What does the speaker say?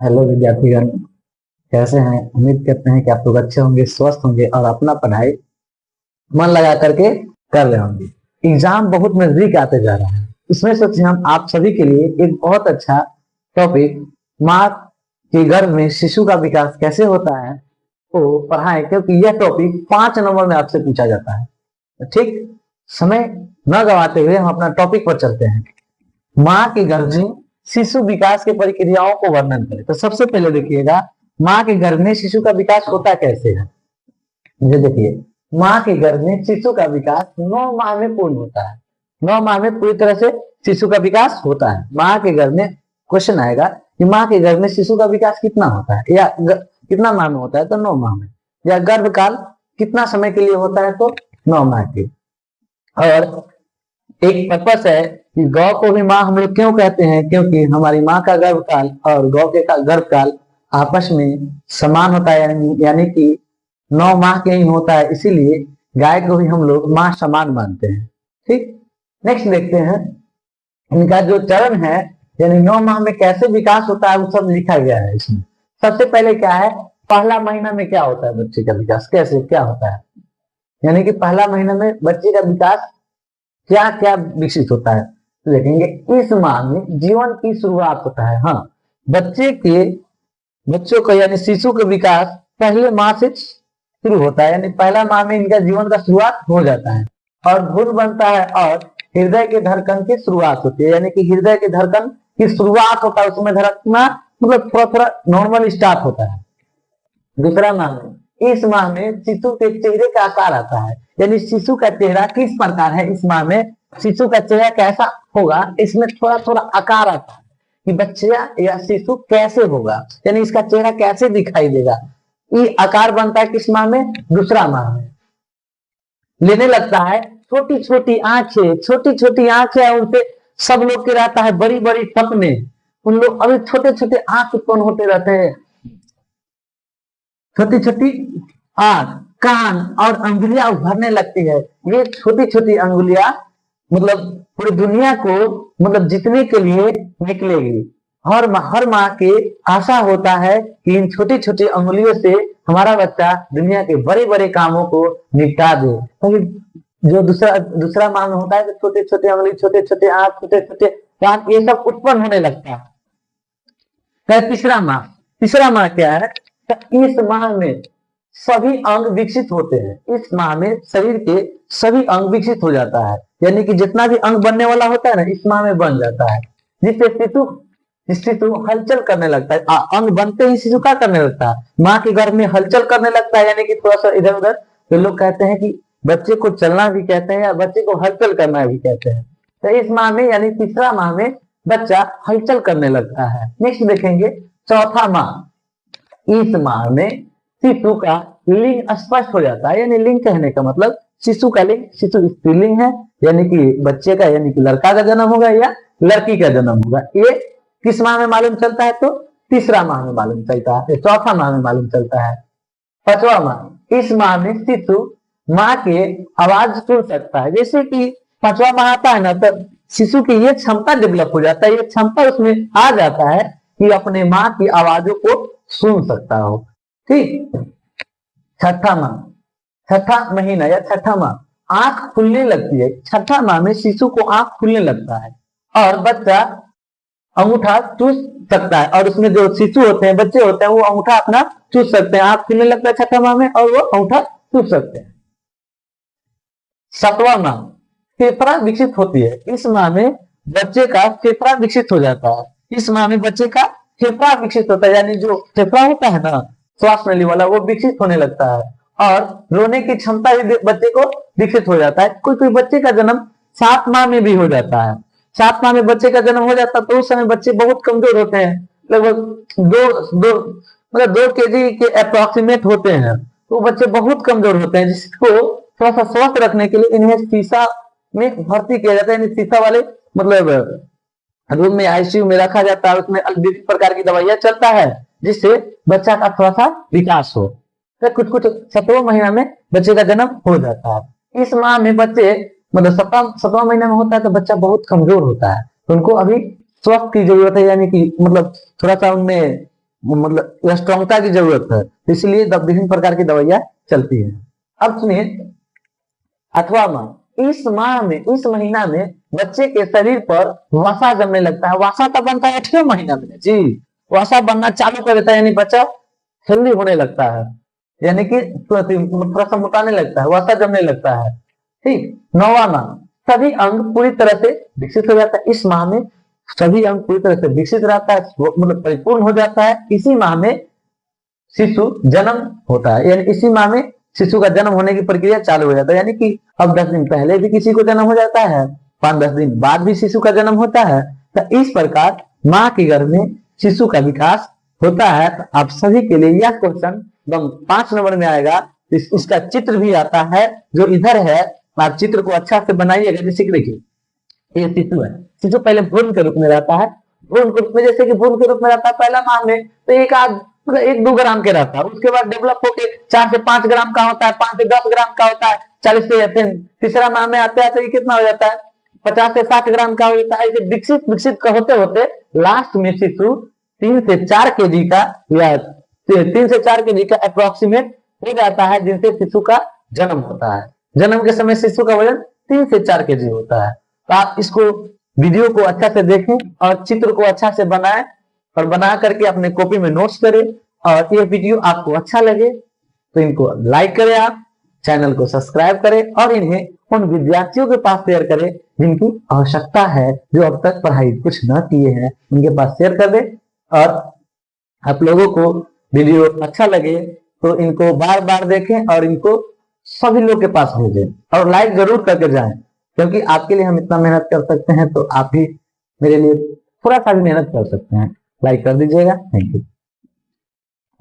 Hello विद्यार्थीगण, कैसे हैं? उम्मीद करते हैं कि आप लोग अच्छे होंगे, स्वस्थ होंगे और अपना पढ़ाई मन लगा करके कर रहे होंगे। एग्जाम बहुत नजदीक आते जा रहा है। इसमें सोचे हम आप सभी के लिए एक बहुत अच्छा टॉपिक, माँ के गर्भ में शिशु का विकास कैसे होता है, वो पढ़ाएं, क्योंकि यह टॉपिक 5 नंबर में आपसे पूछा जाता है। ठीक, समय न गवाते हुए हम अपना टॉपिक पर चलते हैं। माँ के गर्भ में शिशु विकास की प्रक्रियाओं को वर्णन करें। तो सबसे पहले देखिएगा, माँ के गर्भ में शिशु का विकास होता कैसे है। मुझे देखिए, माँ के गर्भ में शिशु का विकास 9 माह में पूर्ण होता है। 9 माह में पूरी तरह से शिशु का विकास होता है। माँ के गर्भ में क्वेश्चन आएगा कि माँ के गर्भ में शिशु का विकास कितना होता है, या कितना माह में होता है, तो 9 माह में। या गर्भकाल कितना समय के लिए होता है, तो 9 माह के। और एक पर्पस है कि गौ को भी माँ हम लोग क्यों कहते हैं, क्योंकि हमारी माँ का गर्भकाल और गौ के गर्भकाल आपस में समान होता है, यानी कि 9 माह के ही होता है। इसीलिए गाय को भी हम लोग माँ समान मानते हैं। ठीक, नेक्स्ट देखते हैं, इनका जो चरण है, यानी 9 माह में कैसे विकास होता है, वो सब लिखा गया है इसमें। सबसे पहले क्या है, पहला महीना में क्या होता है बच्चे का विकास, कैसे क्या होता है, यानी कि पहला महीना में बच्चे का विकास क्या क्या विकसित होता है। तो देखेंगे, इस माह में जीवन की शुरुआत होता है। हाँ, बच्चों का यानी शिशु का विकास पहले माह से शुरू होता है, यानी पहला माह में इनका जीवन का शुरुआत हो जाता है और भ्रूण बनता है और हृदय के धड़कन की शुरुआत होती है, यानी कि हृदय के धड़कन की शुरुआत होता है, उसमें धड़कना मतलब थोड़ा थोड़ा नॉर्मल स्टार्ट होता है। दूसरा माह में, इस माह में शिशु के चेहरे का आकार आता है, यानी शिशु का चेहरा किस प्रकार है, इस माह में शिशु का चेहरा कैसा होगा, इसमें थोड़ा थोड़ा आकार आता है कि बच्चा या शिशु कैसे होगा, यानी इसका चेहरा कैसे दिखाई देगा। ये आकार बनता है किस माह में, दूसरा माह में। लेने लगता है छोटी छोटी आंखें, छोटी छोटी आंखें, उनसे सब लोग के रहता है बड़ी बड़ी सपने। उन लोग अभी छोटे छोटे आंख उत्पन्न होते रहते हैं, छोटी छोटी आंख, कान और अंगुलियां उभरने लगती है। ये छोटी छोटी अंगुलियां मतलब पूरी दुनिया को मतलब जीतने के लिए निकलेगी। हर माँ की आशा होता है कि इन छोटी छोटी अंगुलियों से हमारा बच्चा दुनिया के बड़े बड़े कामों को निपटा दे। क्योंकि जो दूसरा दूसरा माह में होता है, तो छोटे छोटे अंगुली, छोटे छोटे आंख, छोटे छोटे कान, ये सब उत्पन्न होने लगता है। तीसरा माह क्या है, तो इस माह में सभी अंग विकसित होते हैं। इस माह में शरीर के सभी अंग विकसित हो जाता है, यानी कि जितना भी अंग बनने वाला होता है ना, इस माह में बन जाता है, जिससे शिशु हलचल करने लगता है। अंग बनते ही शिशु क्या करने लगता है, माँ के गर्भ में हलचल करने लगता है, यानी कि थोड़ा सा इधर उधर। तो लोग कहते हैं कि बच्चे को चलना भी कहते हैं या बच्चे को हलचल करना भी कहते हैं। तो इस माह में यानी तीसरा माह में बच्चा हलचल करने लगता है। नेक्स्ट देखेंगे, चौथा माह। इस माह में शिशु का लिंग स्पष्ट हो जाता है, यानी लिंग कहने का मतलब शिशु का लिंग, शिशु स्त्रीलिंग है, यानी कि बच्चे का यानी कि लड़का का जन्म होगा या लड़की का जन्म होगा। ये किस माह में मालूम चलता है, तो तीसरा माह में मालूम चलता है, चौथा माह में मालूम चलता है। पांचवा माह, इस माह में शिशु माँ के आवाज सुन सकता है। जैसे कि पांचवा माह आता है ना, तो शिशु की ये क्षमता डेवलप हो जाता है, ये क्षमता उसमें आ जाता है कि अपने माँ की आवाजों को सुन सकता हो। ठीक, छठा माह, छठा महीना या छठा माह, आंख खुलने लगती है। छठा माह में शिशु को आंख खुलने लगता है और बच्चा अंगूठा चूस सकता है, और उसमें जो शिशु होते हैं, बच्चे होते हैं, वो अंगूठा अपना चूस सकते हैं। आंख खुलने लगता है छठा माह में और वो अंगूठा चूस सकते हैं। सातवां माह, फेफड़ा विकसित होती है। इस माह में बच्चे का फेफड़ा विकसित हो जाता है। इस माह में बच्चे का फेफड़ा विकसित होता है, यानी जो फेफड़ा होता है ना श्वास नली वाला, वो विकसित होने लगता है और रोने की क्षमता भी बच्चे को विकसित हो जाता है। कोई कोई बच्चे का जन्म 7 माह में भी हो जाता है। 7 माह में बच्चे का जन्म हो जाता है, तो उस समय बच्चे बहुत कमजोर होते हैं, लगभग 2 केजी के अप्रोक्सीमेट होते हैं, तो बच्चे बहुत कमजोर होते हैं, जिसको थोड़ा सा स्वस्थ रखने के लिए इन्हें शीशा में भर्ती किया जाता है, शीशा वाले मतलब रूम में, आईसीयू में रखा जाता है। उसमें विभिन्न प्रकार की दवाइयां चलता है, जिससे बच्चा का थोड़ा सा विकास हो। तो कुछ कुछ 7वें महीना में बच्चे का जन्म हो जाता है। इस माह में बच्चे मतलब 7वां महीना में होता है, तो बच्चा बहुत कमजोर होता है, तो उनको अभी स्वस्थ की जरूरत है, यानी कि मतलब थोड़ा सा उनमें मतलब स्ट्रॉन्गता की जरूरत है, इसलिए विभिन्न प्रकार की दवाइयां चलती है। अब सुनिए, अथवा माह, इस माह में, इस महीना में बच्चे के शरीर पर वसा जमने लगता है। वसा तो बनता है 8वें महीना में जी, वसा बनना चालू कर देता है, यानी बच्चा हेल्दी होने लगता है, यानी कि थोड़ा सा मोटाने लगता है, वसा जमने लगता है। ठीक। 9वां माह, सभी अंग पूरी तरह से विकसित हो जाता है। इस माह में सभी अंग पूरी तरह से विकसित रहता है, मतलब परिपूर्ण हो जाता है। इसी माह में शिशु जन्म होता है, यानी इसी माह में शिशु का जन्म होने की प्रक्रिया चालू हो जाता है। यानी कि अब 10 दिन पहले भी किसी को जन्म हो जाता है, 5-10 दिन बाद भी शिशु का जन्म होता है। तो इस प्रकार माँ के गर्भ में शिशु का विकास होता है। तो आप सभी के लिए यह क्वेश्चन 5 नंबर में आएगा। इसका चित्र भी आता है जो इधर है, आप चित्र को अच्छा से बनाइएगा। जैसे कि देखिए, ये शिशु है, शिशु पहले भ्रूण के रूप में रहता है। भ्रूण के रूप में, जैसे कि भ्रूण के रूप में रहता है पहला माह में, तो 1-2 ग्राम के रहता है। उसके बाद डेवलप होके 4 से 5 ग्राम का होता है, 5 से 10 ग्राम का होता है, 40 से, फिर तीसरा माह में आते आते कितना हो जाता है, 50 से 60 ग्राम का हो जाता है। ऐसे विकसित विकसित होते होते लास्ट में शिशु 3 से 4 केजी का, या 3 से 4 केजी का अप्रोक्सीमेट हो जाता है, जिनसे शिशु का जन्म होता है। जन्म के समय शिशु का वजन 3 से 4 केजी होता है। तो आप इसको, वीडियो को अच्छा से देखें और चित्र को अच्छा से बनाएं, और बना करके अपने कॉपी में नोट्स करें। और ये वीडियो आपको अच्छा लगे तो इनको लाइक करें, आप चैनल को सब्सक्राइब करें, और इन्हें उन विद्यार्थियों के पास शेयर करें जिनकी आवश्यकता है, जो अब तक पढ़ाई कुछ न किए हैं, उनके पास शेयर कर दें। और आप लोगों को वीडियो अच्छा लगे तो इनको बार बार देखें और इनको सभी लोग के पास भेजें, और लाइक जरूर करके जाएं, क्योंकि आपके लिए हम इतना मेहनत कर सकते हैं तो आप भी मेरे लिए थोड़ा सा भी मेहनत कर सकते हैं। लाइक कर दीजिएगा। Thank you.